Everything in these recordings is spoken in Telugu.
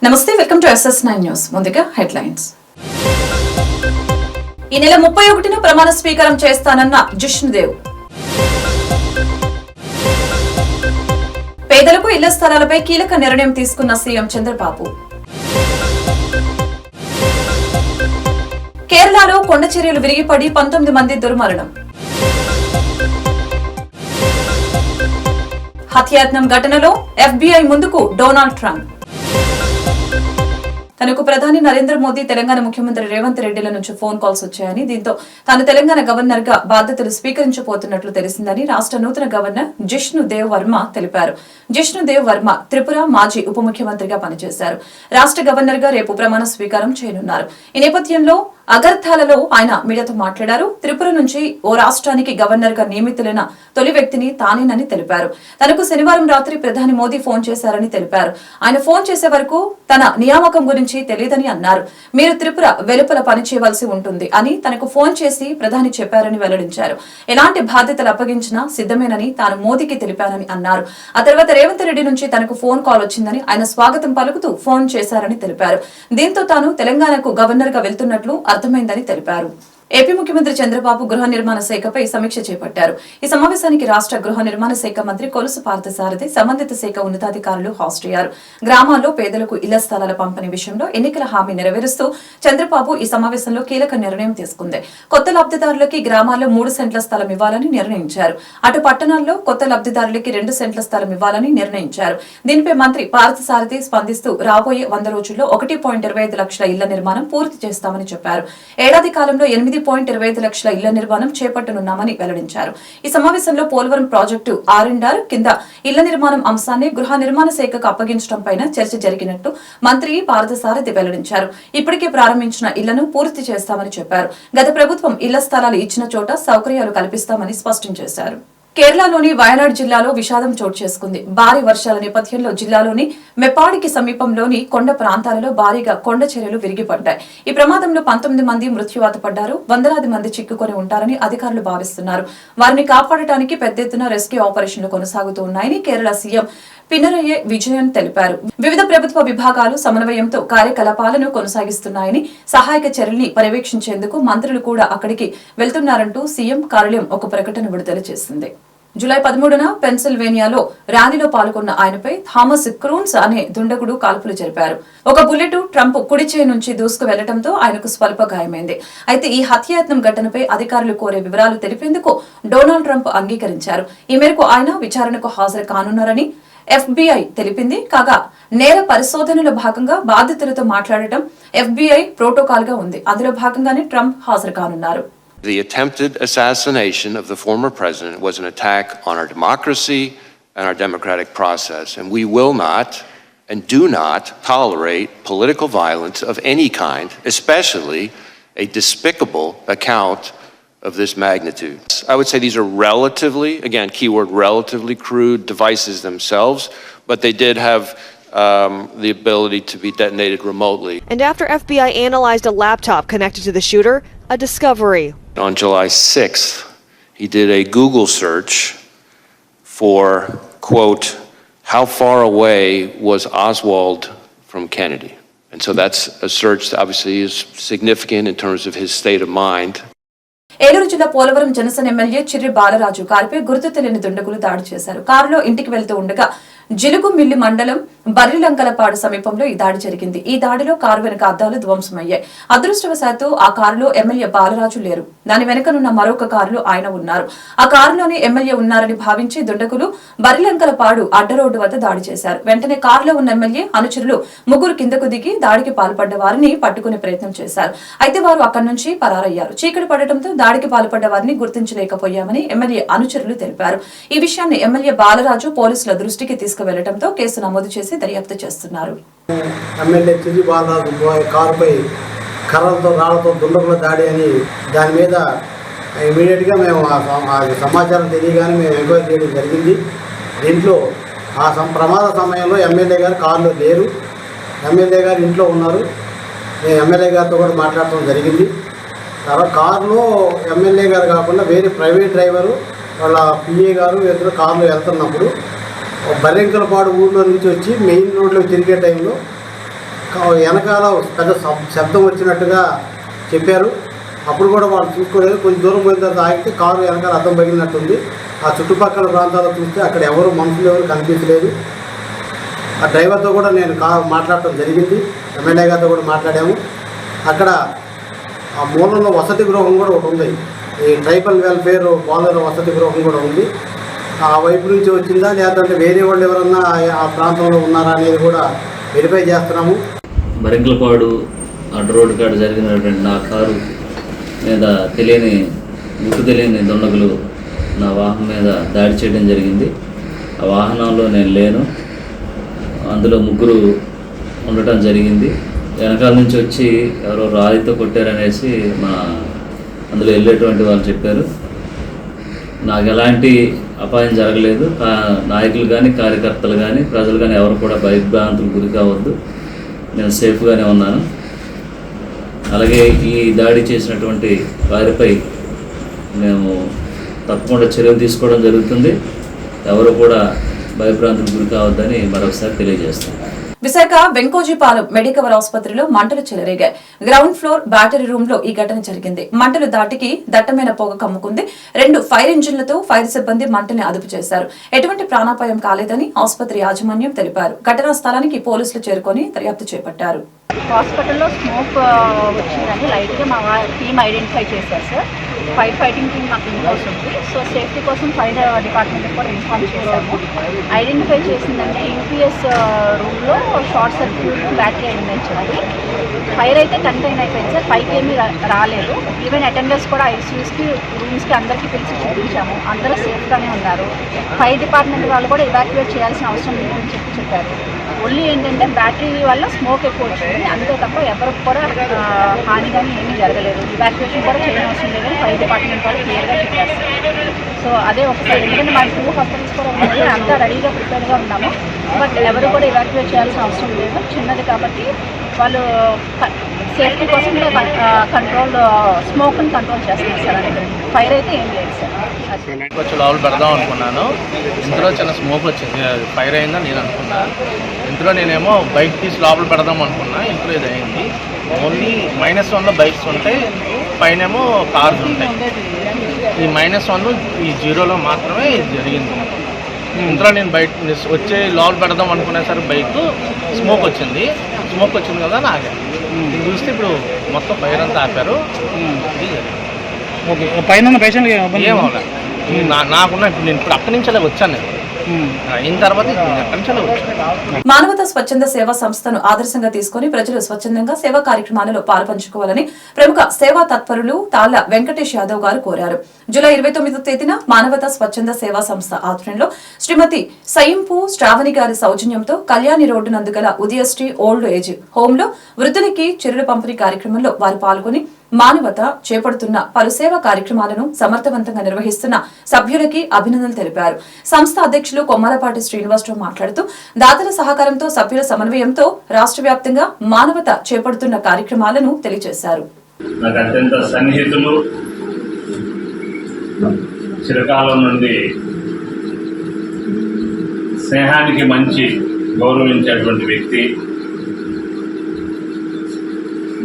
నమస్తే, వెల్కమ్ టు SS9 న్యూస్. ముందుగా హెడ్లైన్స్. ఈ నెల 31న ప్రమాణ స్వీకారం చేస్తానన్న జిష్ణుదేవ్. పేదలకు ఇళ్ల స్థలాలపై కీలక నిర్ణయం తీసుకున్న సీఎం చంద్రబాబు. కేరళలో కొండ చర్యలు విరిగిపడి 19 మంది దుర్మరణం. హత్యాయత్నం ఘటనలో FBI ముందుకు డొనాల్డ్ ట్రంప్. తనకు ప్రధాని నరేంద్ర మోదీ, తెలంగాణ ముఖ్యమంత్రి రేవంత్ రెడ్డిల నుంచి ఫోన్ కాల్స్ వచ్చాయని, దీంతో తాను తెలంగాణ గవర్నర్ గా బాధ్యతలు స్వీకరించబోతున్నట్లు తెలిసిందని రాష్ట్ర నూతన గవర్నర్ జిష్ణుదేవ్ వర్మ తెలిపారు. జిష్ణుదేవ్ వర్మ త్రిపుర మాజీ ఉప ముఖ్యమంత్రిగా పనిచేశారు. రాష్ట్ర గవర్నర్ గా రేపు ప్రమాణ స్వీకారం చేయనున్నారు. ఈ నేపథ్యంలో అగర్తాలలో ఆయన మీడియాతో మాట్లాడారు. త్రిపుర నుంచి ఓ రాష్ట్రానికి గవర్నర్ గా నియమితులైన తొలి వ్యక్తిని తానేనని తెలిపారు. తనకు శనివారం రాత్రి ప్రధాని మోదీ ఫోన్ చేశారని తెలిపారు. ఆయన ఫోన్ చేసే వరకు తన నియామకం గురించి తెలియదని అన్నారు. మీరు త్రిపుర వెలుపల పనిచేయవలసి ఉంటుంది అని తనకు ఫోన్ చేసి ప్రధాని చెప్పారని వెల్లడించారు. ఎలాంటి బాధ్యతలు అప్పగించినా సిద్ధమేనని తాను మోదీకి తెలిపానని అన్నారు. ఆ తర్వాత రేవంత్ రెడ్డి నుంచి తనకు ఫోన్ కాల్ వచ్చిందని, ఆయన స్వాగతం పలుకుతూ ఫోన్ చేశారని తెలిపారు. దీంతో తాను తెలంగాణకు గవర్నర్ గా వెళ్తున్నట్లు అర్థమైందని తెలిపారు. ఏపీ ముఖ్యమంత్రి చంద్రబాబు గృహ నిర్మాణ శాఖపై సమీక్ష చేపట్టారు. ఈ సమావేశానికి రాష్ట్ర గృహ నిర్మాణ శాఖ మంత్రి కొలుసు పార్థసారథి, సంబంధిత శాఖ ఉన్నతాధికారులు హాజరయ్యారు. గ్రామాల్లో పేదలకు ఇళ్ల స్థలాల పంపిణీ విషయంలో ఎన్నికల హామీ నెరవేరుస్తూ చంద్రబాబు ఈ సమావేశంలో కీలక నిర్ణయం తీసుకుంది. కొత్త లబ్ధిదారులకి గ్రామాల్లో 3 సెంట్ల స్థలం ఇవ్వాలని నిర్ణయించారు. అటు పట్టణాల్లో కొత్త లబ్ధిదారులకి 2 సెంట్ల స్థలం ఇవ్వాలని నిర్ణయించారు. దీనిపై మంత్రి పార్థసారథి స్పందిస్తూ రాబోయే 100 రోజుల్లో 1.25 లక్షల ఇళ్ల నిర్మాణం పూర్తి చేస్తామని చెప్పారు. ఏడాది కాలంలో 8.25 లక్షల ఇళ్ల నిర్మాణం చేపట్టనున్నామని వెల్లడించారు. ఈ సమావేశంలో పోలవరం ప్రాజెక్టు R&R కింద ఇళ్ల నిర్మాణం అంశాన్ని గృహ నిర్మాణ శాఖకు అప్పగించడం పైన చర్చ జరిగినట్టు మంత్రి పార్థసారథి వెల్లడించారు. ఇప్పటికే ప్రారంభించిన ఇళ్లను పూర్తి చేస్తామని చెప్పారు. గత ప్రభుత్వం ఇళ్ల స్థలాలు ఇచ్చిన చోట సౌకర్యాలు కల్పిస్తామని స్పష్టం చేశారు. కేరళలోని వయనాడ్ జిల్లాలో విషాదం చోటు చేసుకుంది. భారీ వర్షాల నేపథ్యంలో జిల్లాలోని మెపాడికి సమీపంలోని కొండ ప్రాంతాలలో భారీగా కొండ చర్యలు విరిగిపడ్డాయి. ఈ ప్రమాదంలో 19 మంది మృత్యువాత పడ్డారు. వందలాది మంది చిక్కుకొని ఉంటారని అధికారులు భావిస్తున్నారు. వారిని కాపాడటానికి పెద్ద ఎత్తున రెస్క్యూ ఆపరేషన్లు కొనసాగుతూ ఉన్నాయని కేరళ సీఎం పినరయి విజయన్ తెలిపారు. వివిధ ప్రభుత్వ విభాగాలు సమన్వయంతో కార్యకలాపాలను కొనసాగిస్తున్నాయని, సహాయక చర్యల్ని పర్యవేక్షించేందుకు మంత్రులు కూడా అక్కడికి వెళ్తున్నారంటూ సీఎం కార్యాలయం ఒక ప్రకటన విడుదల చేసింది. జూలై 13న పెన్సిల్వేనియాలో ర్యాలీలో పాల్గొన్న ఆయనపై థామస్ క్రూన్స్ అనే దుండగుడు కాల్పులు జరిపారు. ఒక బుల్లెట్ ట్రంప్ కుడి చేయి నుంచి దూసుకు వెళ్లడంతో ఆయనకు స్వల్ప గాయమైంది. అయితే ఈ హత్యాయత్నం ఘటనపై అధికారులు కోరే వివరాలు తెలిపేందుకు డొనాల్డ్ ట్రంప్ అంగీకరించారు. ఈ మేరకు ఆయన విచారణకు హాజరు కానున్నారని FBI తెలిపింది. కాగా నేర పరిశోధనలో భాగంగా బాధితులతో మాట్లాడటం FBI ప్రోటోకాల్ గా ఉంది. అందులో భాగంగానే ట్రంప్ హాజరు కానున్నారు. The attempted assassination of the former president was an attack on our democracy and our democratic process, and we will not and do not tolerate political violence of any kind, especially a despicable account of this magnitude. I would say these are relatively, again, keyword relatively crude devices themselves, but they did have the ability to be detonated remotely. And after FBI analyzed a laptop connected to the shooter, a discovery. On July 6th, he did a Google search for, quote, how far away was Oswald from Kennedy? And so that's a search that obviously is significant in terms of his state of mind. Eluru జిల్లా పోలవరం జనసేన ఎమ్మెల్యే చిర్రి బాలరాజు కారుపై గుర్తు తెలియని దుండగులు దాడి చేశారు. కారులో ఇంటికి వెళ్తూ ఉండగా జిలుగుమిల్లి మండలం బర్రిలంకలపాడు సమీపంలో ఈ దాడి జరిగింది. ఈ దాడిలో కారు వెనుక అద్దాలు ధ్వంసమయ్యాయి. అదృష్టవశాత్తు ఆ కారులో ఎమ్మెల్యే బాలరాజు లేరు. దాని వెనుకనున్న మరొక కారులో ఆయన ఉన్నారు. ఆ కారులోనే ఎమ్మెల్యే ఉన్నారని భావించి దుండగులు బర్రిలంకలపాడు అడ్డ రోడ్డు వద్ద దాడి చేశారు. వెంటనే కారులో ఉన్న ఎమ్మెల్యే అనుచరులు ముగ్గురు కిందకు దిగి దాడికి పాల్పడ్డ వారిని పట్టుకునే ప్రయత్నం చేశారు. అయితే వారు అక్కడి నుంచి పరారయ్యారు. చీకటి పడటంతో దాడికి పాల్పడ్డ వారిని గుర్తించలేకపోయామని ఎమ్మెల్యే అనుచరులు తెలిపారు. ఈ విషయాన్ని ఎమ్మెల్యే బాలరాజు పోలీసుల దృష్టికి తీసుకువెళ్లడంతో కేసు నమోదు చేసి దర్యాప్తు చేస్తున్నారు. ఎమ్మెల్యే చిర్రి బాలరాజు కారుపై కర్రలతో రాళ్లతో దుండగుల దాడి అని దాని మీద ఇమీడియట్గా మేము సమాచారం తెలియగానే మేము ఎంక్వైరీ చేయడం జరిగింది. దీంట్లో ఆ ప్రమాద సమయంలో ఎమ్మెల్యే గారు కారులో లేరు. ఎమ్మెల్యే గారు ఇంట్లో ఉన్నారు. నేను ఎమ్మెల్యే గారితో కూడా మాట్లాడటం జరిగింది. తర్వాత కారులో ఎమ్మెల్యే గారు కాకుండా వేరే ప్రైవేట్ డ్రైవరు వాళ్ళ PA గారు ఇద్దరు కారులో వెళ్తున్నప్పుడు బర్రెంకలపాడు ఊళ్ళో నుంచి వచ్చి మెయిన్ రోడ్లో తిరిగే టైంలో వెనకాల పెద్ద శబ్దం వచ్చినట్టుగా చెప్పారు. అప్పుడు కూడా వాళ్ళు చూసుకోలేదు. కొంచెం దూరం పోయిన తర్వాత ఆగితే కారు వెనకాల అద్దం పగిలినట్టుంది. ఆ చుట్టుపక్కల ప్రాంతాల్లో చూస్తే అక్కడ మనుషులు ఎవరు కనిపించలేదు. ఆ డ్రైవర్తో కూడా నేను మాట్లాడటం జరిగింది. ఎమ్మెల్యే గారితో కూడా మాట్లాడాము. అక్కడ ఆ మూలంలో వసతి గృహం కూడా ఒకటి ఉంది. ఈ ట్రైబల్ వెల్ఫేర్ బాలుర వసతి గృహం కూడా ఉంది. ఆ వైపు నుంచి వచ్చిందా లేదంటే వేరే వాళ్ళు ఎవరన్నా ఆ ప్రాంతంలో ఉన్నారా అనేది కూడా వెరిఫై చేస్తున్నాము. బరింకలపాడు అడ్డు రోడ్డు కాడ జరిగినటువంటి నా కారు మీద తెలియని దుండగులు నా వాహనం మీద దాడి చేయడం జరిగింది. ఆ వాహనంలో నేను లేను. అందులో ముగ్గురు ఉండటం జరిగింది. వెనకాల నుంచి వచ్చి ఎవరో రాయితో కొట్టారనేసి అందులో వెళ్ళేటువంటి వాళ్ళు చెప్పారు. నాకు ఎలాంటి అపాయం జరగలేదు. నాయకులు కానీ కార్యకర్తలు కానీ ప్రజలు కానీ ఎవరు కూడా భయభ్రాంతులకు గురి కావద్దు. నేను సేఫ్గానే ఉన్నాను. అలాగే ఈ దాడి చేసినటువంటి వారిపై మేము తప్పకుండా చర్యలు తీసుకోవడం జరుగుతుంది. ఎవరు కూడా భయభ్రాంతులకు గురి కావద్దని మరొకసారి తెలియజేస్తాం. విశాఖ వెంకోజీపాలెం మెడికవర్ ఆసుపత్రిలో మంటలు చెలరేగాయి. గ్రౌండ్ ఫ్లోర్ బ్యాటరీ రూమ్ లో ఈ ఘటన జరిగింది. మంటలు దాటికి దట్టమైన పొగ కమ్ముకుంది. 2 ఫైర్ ఇంజిన్లతో ఫైర్ సిబ్బంది మంటల్ని అదుపు చేశారు. ఎటువంటి ప్రాణాపాయం కాలేదని ఆసుపత్రి యాజమాన్యం తెలిపారు. ఘటనా స్థలానికి పోలీసులు చేరుకొని దర్యాప్తు చేపట్టారు. హాస్పిటల్లో స్మోక్ వచ్చిందని లైట్గా మా టీమ్ ఐడెంటిఫై చేశారు సార్. ఫైర్ ఫైటింగ్ టీమ్ మాకు ఇన్వాల్వ్ ఉంది. సో సేఫ్టీ కోసం ఫైర్ డిపార్ట్మెంట్కి కూడా ఇన్ఫార్మ్ చేశాము. ఐడెంటిఫై చేసిందంటే యూపీఎస్ రూమ్లో షార్ట్ సర్క్యూట్ బ్యాటరీ అయిందని అది ఫైర్ అయితే కంటైన్ అయిపోయింది సార్. పైకి ఏమీ రాలేదు. ఈవెన్ అటెండర్స్ కూడా ఐసీయూస్కి రూమ్స్కి అందరికీ పిలిచి చూపించాము. అందరూ సేఫ్గానే ఉన్నారు. ఫైర్ డిపార్ట్మెంట్ వాళ్ళు కూడా ఎవాక్యువేట్ చేయాల్సిన అవసరం లేదని చెప్పారు. ఓన్లీ ఏంటంటే బ్యాటరీ వల్ల స్మోక్ ఎక్కువ వచ్చింది, అంతే తప్ప ఎవరికి కూడా హాని కానీ ఏమీ జరగలేదు. ఇవాక్యువేషన్ కూడా చేయడం అవసరం లేదని ఫైర్ డిపార్ట్మెంట్ వాళ్ళు క్లియర్గా చెప్పారు. సో అదే ఒకసారి ఎందుకంటే మన 2 హాస్పిటల్స్ కూడా ఉన్నాయి, అంతా రెడీగా ప్రిపేర్గా ఉన్నాము. బట్ ఎవరు కూడా ఇవాక్యువేట్ చేయాల్సిన అవసరం లేదు. చిన్నది కాబట్టి వాళ్ళు సేఫ్టీ కోసం కంట్రోల్ స్మోక్ని కంట్రోల్ చేస్తున్నారు సార్. అనేది ఫైర్ అయితే ఏం లేదు సార్. కొంచెం లోపల పెడదాం అనుకున్నాను. ఇందులో చిన్న స్మోక్ వచ్చింది. ఫైర్ అయిందని నేను అనుకున్నాను. ఇందులో నేనేమో బైక్ తీసి లోపల పెడదాం అనుకున్నా. ఇంట్లో ఇది అయింది. ఓన్లీ -1లో బైక్స్ ఉంటాయి, పైనేమో కార్స్ ఉంటాయి. ఈ -1 ఈ 0లో మాత్రమే ఇది జరిగింది. ఇందులో నేను బయట వచ్చే లోపల పెడదాం అనుకునేసరికి బైక్ స్మోక్ వచ్చింది కదా నాగా చూస్తే ఇప్పుడు మొత్తం ఫైర్ అంతా ఆపారు. ఓకే, పైన పేషెంట్ ఏమవునా నాకున్నా నేను ఇప్పుడు అక్కడి నుంచి అలా వచ్చాను. నేను అయిన తర్వాత అక్కడి నుంచి అలా వచ్చాను. మానవతా స్వచ్ఛంద సేవా సంస్థను ఆదర్శంగా తీసుకుని ప్రజలు స్వచ్ఛందంగా సేవా కార్యక్రమాలలో పాల్పంచుకోవాలని ప్రముఖ సేవా తత్పరులు తాళ్ల వెంకటేష్ యాదవ్ గారు కోరారు. జూలై 29వ తేదీన మానవతా స్వచ్ఛంద సేవా సంస్థ ఆధ్వర్యంలో శ్రీమతి సయింపు శ్రావణి గారి సౌజన్యంతో కళ్యాణి రోడ్డు నందుగల ఉదయశ్రీ ఓల్డ్ ఏజ్ హోమ్ లో వృద్ధులకి చిరుల పంపిణీ కార్యక్రమంలో వారు పాల్గొని మానవత చేపడుతున్న పలు సేవా కార్యక్రమాలను సమర్థవంతంగా నిర్వహిస్తున్న సభ్యులకి అభినందనలు తెలిపారు. సంస్థ అధ్యక్షులు కొమ్మలపాటి శ్రీనివాసరావు మాట్లాడుతూ దాతల సహకారంతో సభ్యుల సమన్వయంతో రాష్ట్ర వ్యాప్తంగా మానవత చేపడుతున్న కార్యక్రమాలను తెలియజేశారు. నాకు అత్యంత సన్నిహితులు, చిరకాలం నుండి స్నేహానికి మంచి గౌరవించేటువంటి వ్యక్తి,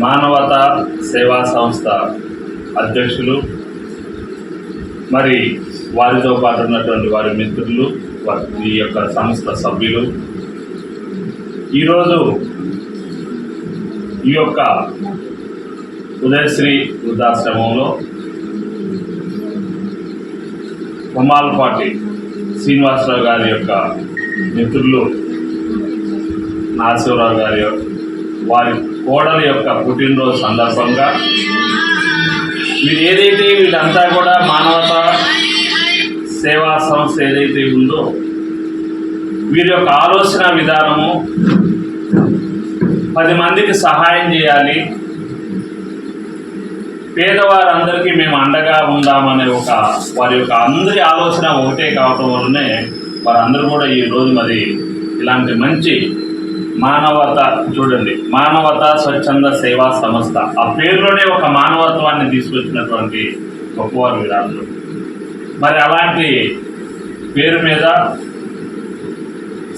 మానవతా సేవా సంస్థ అధ్యక్షులు, మరి వారితో పాటు ఉన్నటువంటి వారి మిత్రులు, ఈ యొక్క సంస్థ సభ్యులు, ఈరోజు ఈ యొక్క ఉదయశ్రీ వృద్ధాశ్రమంలో కొమ్మాలపాటి శ్రీనివాసరావు గారి యొక్క మిత్రులు నారసింహరావు గారి వారి కోడల యొక్క పుట్టినరోజు సందర్భంగా వీళ్ళంతా కూడా మానవతా సేవా సంస్థ ఏదైతే ఉందో వీరి యొక్క ఆలోచన విధానము 10 మందికి సహాయం చేయాలి, పేదవారందరికీ మేము అండగా ఉందామనే వారి యొక్క అందరి ఆలోచన ఒకటే కావటం వల్లనే వారందరూ కూడా ఈరోజు మరి ఇలాంటి మంచి మానవతా స్వచ్ఛంద సేవా సంస్థ ఆ పేరులోనే ఒక మానవత్వాన్ని తీసుకొచ్చినటువంటి గొప్పవారు వీరందరూ. మరి అలాంటి పేరు మీద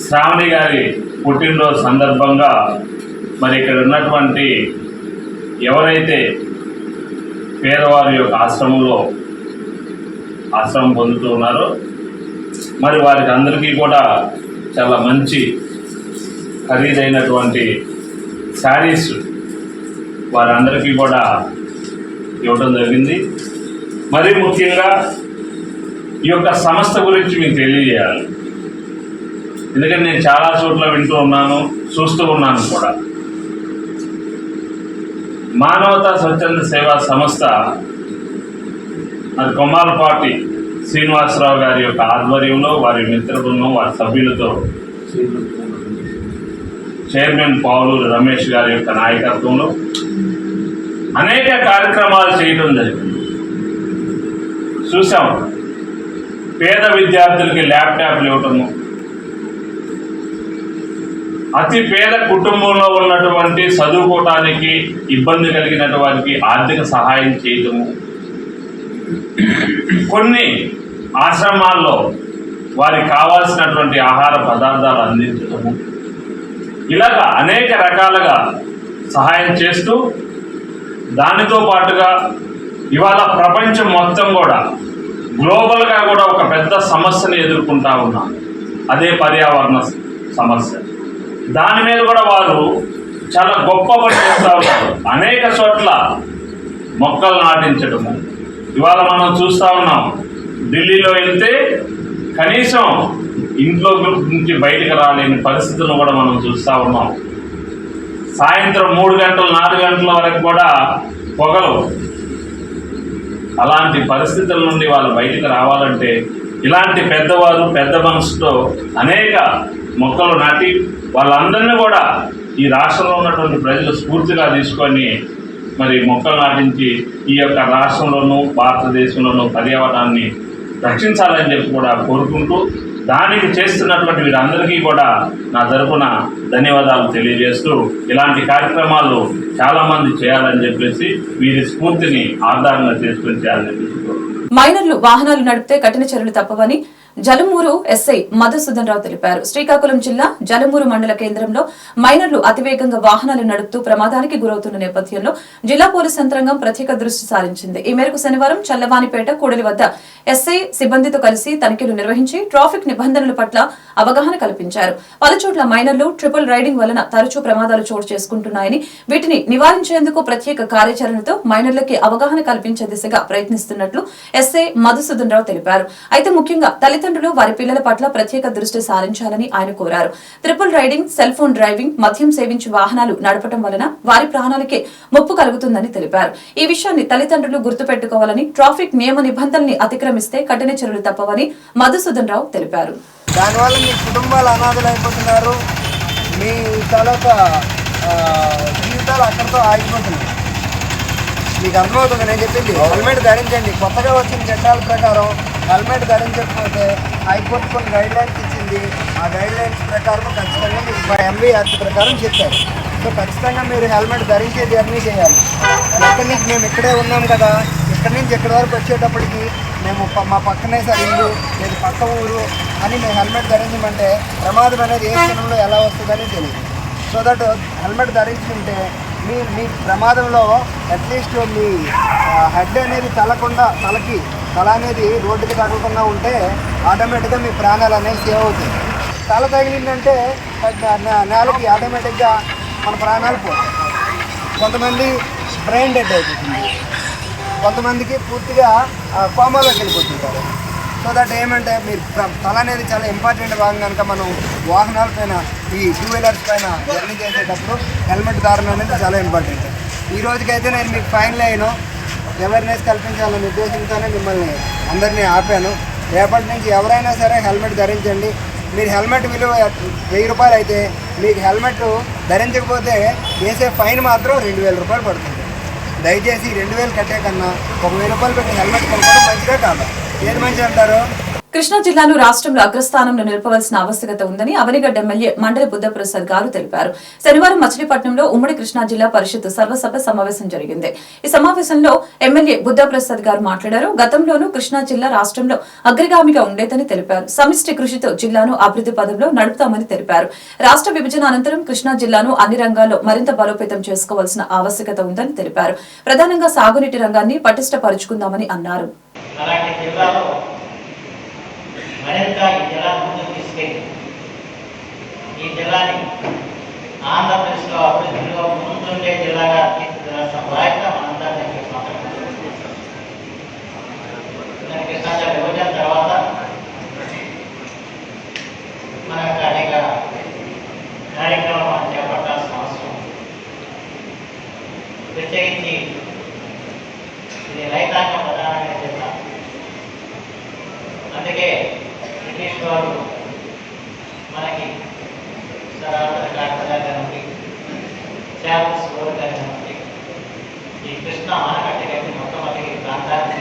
శ్రావణి గారి పుట్టినరోజు సందర్భంగా మరి ఇక్కడ ఉన్నటువంటి ఎవరైతే పేదవారి యొక్క ఆశ్రమం పొందుతూ ఉన్నారో మరి వారికి అందరికీ కూడా చాలా మంచి ఖరీదైనటువంటి శారీస్ వారందరికీ కూడా ఇవ్వడం జరిగింది. మరీ ముఖ్యంగా ఈ యొక్క సంస్థ గురించి మీకు తెలియజేయాలి. ఎందుకంటే నేను చాలా చోట్ల వింటూ ఉన్నాను, చూస్తూ ఉన్నాను కూడా. మానవతా స్వచ్ఛంద సేవా సంస్థ అది కొమ్మాలపాటి శ్రీనివాసరావు గారి యొక్క ఆధ్వర్యంలో వారి మిత్ర బృందం వారి సభ్యులతో చైర్మన్ పావులూరు రమేష్ గారి యొక్క నాయకత్వంలో అనేక కార్యక్రమాలు చేయడం జరిగింది. చూసాం, పేద విద్యార్థులకి ల్యాప్టాప్లు ఇవ్వటము, అతి పేద కుటుంబంలో ఉన్నటువంటి చదువుకోవటానికి ఇబ్బంది కలిగినటువంటి వారికి ఆర్థిక సహాయం చేయటము, కొన్ని ఆశ్రమాల్లో వారికి కావాల్సినటువంటి ఆహార పదార్థాలు అందించటము, ఇలాగా అనేక రకాలుగా సహాయం చేస్తూ దానితో పాటుగా ఇవాళ ప్రపంచం మొత్తం కూడా గ్లోబల్గా కూడా ఒక పెద్ద సమస్యను ఎదుర్కొంటా ఉన్నాం. అదే పర్యావరణ సమస్య. దాని మీద కూడా వారు చాలా గొప్ప పని చేస్తూ ఉన్నారు. అనేక చోట్ల మొక్కలు నాటించడము. ఇవాళ మనం చూస్తూ ఉన్నాం, ఢిల్లీలో వెళ్తే కనీసం ఇంట్లో నుంచి బయటకు రాలేని పరిస్థితులను కూడా మనం చూస్తూ ఉన్నాం. సాయంత్రం 3 గంటలు 4 గంటల వరకు కూడా పొగలు. అలాంటి పరిస్థితుల నుండి వాళ్ళు బయటకు రావాలంటే ఇలాంటి పెద్దవారు పెద్ద మనసుతో అనేక మొక్కలు నాటి వాళ్ళందరినీ కూడా ఈ రాష్ట్రంలో ఉన్నటువంటి ప్రజలు స్ఫూర్తిగా తీసుకొని మరి మొక్కలు నాటించి ఈ యొక్క రాష్ట్రంలోనూ భారతదేశంలోనూ పర్యావరణాన్ని రక్షించాలని చెప్పి కూడా కోరుకుంటూ దానికి చేస్తున్నటువంటి వీరందరికీ కూడా నా తరఫున ధన్యవాదాలు తెలియజేస్తూ ఇలాంటి కార్యక్రమాలు చాలామంది చేయాలని చెప్పేసి వీరి స్ఫూర్తిని ఆధారంగా చేసుకొని చేయాలని చెప్పి మైనర్లు వాహనాలు నడిపితే కఠిన చర్యలు తప్పవని జలమూరు ఎస్ఐ మధుసూదన్ రావు తెలిపారు. శ్రీకాకుళం జిల్లా జలమూరు మండల కేంద్రంలో మైనర్లు అతివేగంగా వాహనాలు నడుపుతూ ప్రమాదానికి గురవుతున్న నేపథ్యంలో జిల్లా పోలీస్ యంత్రాంగం ప్రత్యేక దృష్టి సారించింది. ఈ మేరకు శనివారం చల్లవానిపేట కూడలి వద్ద ఎస్ఐ సిబ్బందితో కలిసి తనిఖీలు నిర్వహించి ట్రాఫిక్ నిబంధనల పట్ల అవగాహన కల్పించారు. పలుచోట్ల మైనర్లు ట్రిపుల్ రైడింగ్ వలన తరచూ ప్రమాదాలు చోటు చేసుకుంటున్నాయని, వీటిని నివారించేందుకు ప్రత్యేక కార్యాచరణతో మైనర్లకి అవగాహన కల్పించే దిశగా ప్రయత్నిస్తున్నట్లు ఎస్ఐ మధుసూదన్ రావు తెలిపారు. అయితే ముఖ్యంగా తల్లిదండ్రులు వారి పిల్లల పట్ల ప్రత్యేక దృష్టి సారించాలని ఆయన కోరారు. Triple riding, cell phone driving, మద్యం సేవించి వాహనాలు నడపడం వలన వారి ప్రాణాలకే ముప్పు కలుగుతుందని తెలిపారు. ఈ విషయాన్ని తల్లిదండ్రులు గుర్తుపెట్టుకోవాలని, ట్రాఫిక్ నియమ నిబంధనల్ని అతిక్రమిస్తే కఠిన చర్యలు తప్పవని మధుసూదన్ రావు తెలిపారు. దానివల్ల మీ కుటుంబాలు అనాథలు అయిపోతున్నారు, మీ తాలూకా జీవితాలు అక్కడితో ఆగిపోతున్నాయి. మీకు అర్థమవుతుంది నేను చెప్పింది. హెల్మెట్ ధరించండి. కొత్తగా వచ్చిన చట్టాల ప్రకారం హెల్మెట్ ధరించకపోతే హైకోర్టు కొన్ని గైడ్ లైన్స్ ఇచ్చింది. ఆ గైడ్ లైన్స్ ప్రకారం ఖచ్చితంగా మీకు MV యాక్ట్ ప్రకారం చెప్పారు. సో ఖచ్చితంగా మీరు హెల్మెట్ ధరించే జర్నీ చేయాలి. ఎక్కడి నుంచి మేము ఇక్కడే ఉన్నాం కదా, ఇక్కడి నుంచి ఎక్కడి వరకు వచ్చేటప్పటికి మేము మా పక్కనే సార్ ఇల్లు లేదు పక్క ఊరు అని మేము హెల్మెట్ ధరించమంటే ప్రమాదం అనేది ఏ క్షణంలో ఎలా వస్తుందని తెలియదు. సో దట్ హెల్మెట్ ధరించుకుంటే మీ ప్రమాదంలో అట్లీస్ట్ మీ హెడ్ అనేది తల అనేది రోడ్డుకి తగలకుండా ఉంటే ఆటోమేటిక్గా మీ ప్రాణాలు అనేవి సేవ్ అవుతాయి. తల తగిలిందంటే నేలకి ఆటోమేటిక్గా మన ప్రాణాలు పోతాయి. కొంతమంది బ్రెయిన్ డెడ్ అయిపోతుంది, కొంతమందికి పూర్తిగా కోమాలోకి వెళ్ళిపోతుంటారు. సో దట్ ఏమంటే మీరు తల అనేది చాలా ఇంపార్టెంట్ భాగం కనుక మనం వాహనాల పైన ఈ 2 వీలర్స్ పైన జర్నీ చేసేటప్పుడు హెల్మెట్ ధారణ అనేది చాలా ఇంపార్టెంట్. ఈ రోజుకైతే నేను మీకు ఫైన్ లైను అవేర్నెస్ కల్పించాలనే ఉద్దేశంతోనే మిమ్మల్ని అందరినీ ఆపాను. రేపటి నుంచి ఎవరైనా సరే హెల్మెట్ ధరించండి. మీరు హెల్మెట్ విలువ 1000 రూపాయలు అయితే మీకు హెల్మెట్ ధరించకపోతే వేసే ఫైన్ మాత్రం 2000 రూపాయలు పడుతుంది. దయచేసి 2000 కట్టే కన్నా 1000 రూపాయలు పెట్టి హెల్మెట్ కొనుక్కోవడం మంచిదే కాదు. ఏది మంచి అంటారు? కృష్ణా జిల్లాను రాష్ట్రంలో అగ్రస్థానంలో నిలపవలసిన ఆవశ్యకత ఉందని అవనిగడ్డ ఎమ్మెల్యే మండలి బుద్ధప్రసాద్ గారు తెలిపారు. శనివారం మచిలీపట్నంలో ఉమ్మడి కృష్ణా జిల్లా పరిషత్ సర్వసభ సమావేశం జరిగింది. ఈ సమావేశంలో ఎమ్మెల్యే బుద్ధప్రసాద్ గారు మాట్లాడారు. గతంలోనూ కృష్ణా జిల్లా రాష్ట్రంలో అగ్రగామిగా ఉండేదని తెలిపారు. సమిష్టి కృషితో జిల్లాను అభివృద్ధి పదంలో నడుపుతామని తెలిపారు. రాష్ట్ర విభజన అనంతరం కృష్ణా జిల్లాను అన్ని రంగాల్లో మరింత బలోపేతం చేసుకోవాల్సిన ఆవశ్యకత ఉందని తెలిపారు. ప్రధానంగా సాగునీటి రంగాన్ని పటిష్టపరుచుకుందామని అన్నారు. మరింత ఈ జిల్లాను ముందుకు తీసుకెళ్ళి ఈ జిల్లాని ఆంధ్రప్రదేశ్లో అభివృద్ధిలో ముందుండే జిల్లాగా తీర్చిదిద్దాల్సిన బాధ్యత మనందరినీ కృష్ణా జిల్లా విభజన తర్వాత మనకు అనేక కార్యక్రమాలు మనం చేపట్టాల్సిన అవసరం. ప్రత్యేకించి ఇది రైతాంగ ప్రధానమైన జిల్లా. అందుకే బ్రిటిష్ వారు మనకి సరాసరి కాకినాడ నుండి చార్లెస్ రోడ్ నుండి ఈ కృష్ణ ఆనకట్ట కట్టి మొట్టమొదటి ప్రాంతాన్ని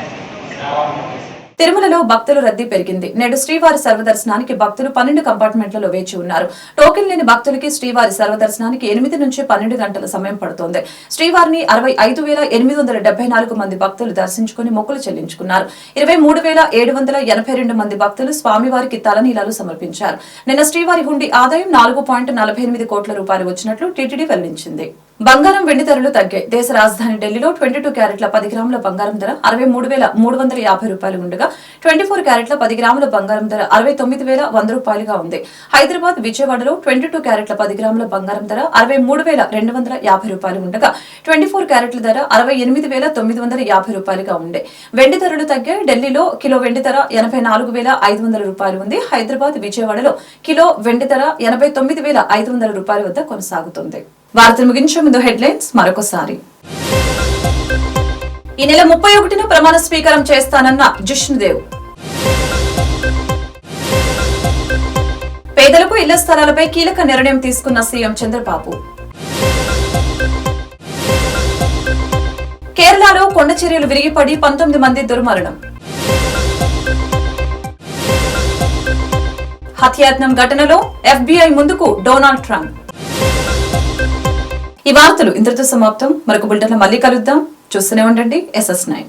రావడం చేశారు. తిరుమలలో భక్తుల రద్దీ పెరిగింది. నేడు శ్రీవారి సర్వదర్శనానికి భక్తులు 12 కంపార్ట్మెంట్లలో వేచి ఉన్నారు. టోకెన్ లేని భక్తులకి శ్రీవారి సర్వదర్శనానికి 8 నుంచి 12 గంటల సమయం పడుతోంది. శ్రీవారిని 65,874 మంది భక్తులు దర్శించుకుని మొక్కులు చెల్లించుకున్నారు. 23,782 మంది భక్తులు స్వామివారికి తలనీలాలు సమర్పించారు. నిన్న శ్రీవారి హుండీ ఆదాయం 4.48 కోట్ల రూపాయలు వచ్చినట్లు టీటీడీ వెల్లడించింది. బంగారం వెండి ధరలు తగ్గాయి. దేశ రాజధాని ఢిల్లీలో 22 క్యారెట్ల 10 గ్రాముల బంగారం ధర 63,350 రూపాయలు ఉండగా 24 క్యారెట్ల 10 గ్రాముల బంగారం ధర 69,100 రూపాయలుగా ఉంది. హైదరాబాద్, విజయవాడలో 22 క్యారెట్ల 10 గ్రాముల బంగారం ధర 63,250 రూపాయలు ఉండగా 24 క్యారెట్ల ధర 68,950 రూపాయలుగా ఉంది. వెండి ధరలు తగ్గాయి. ఢిల్లీలో కిలో వెండి ధర 84,500 రూపాయలు ఉంది. హైదరాబాద్, విజయవాడలో కిలో వెండి ధర 89,500 రూపాయల వద్ద కొనసాగుతుంది. వార్తలు ముగించే ముందు హెడ్లైన్స్ మరొకసారి. ఈ నెల 31న ప్రమాణ స్వీకారం చేస్తానన్న జిష్ణుదేవ్. పేదలకు ఇళ్ల స్థలాలపై కీలక నిర్ణయం తీసుకున్న సీఎం చంద్రబాబు. కేరళలో కొండ చర్యలు విరిగిపడి 19 మంది దుర్మరణం. హత్యాయత్నం ఘటనలో FBI ముందుకు డొనాల్డ్ ట్రంప్. ఈ వార్తలు ఇంతటితో సమాప్తం. మరొక బులెటిన్లో మళ్ళీ కలుద్దాం. చూస్తూనే ఉండండి SS9.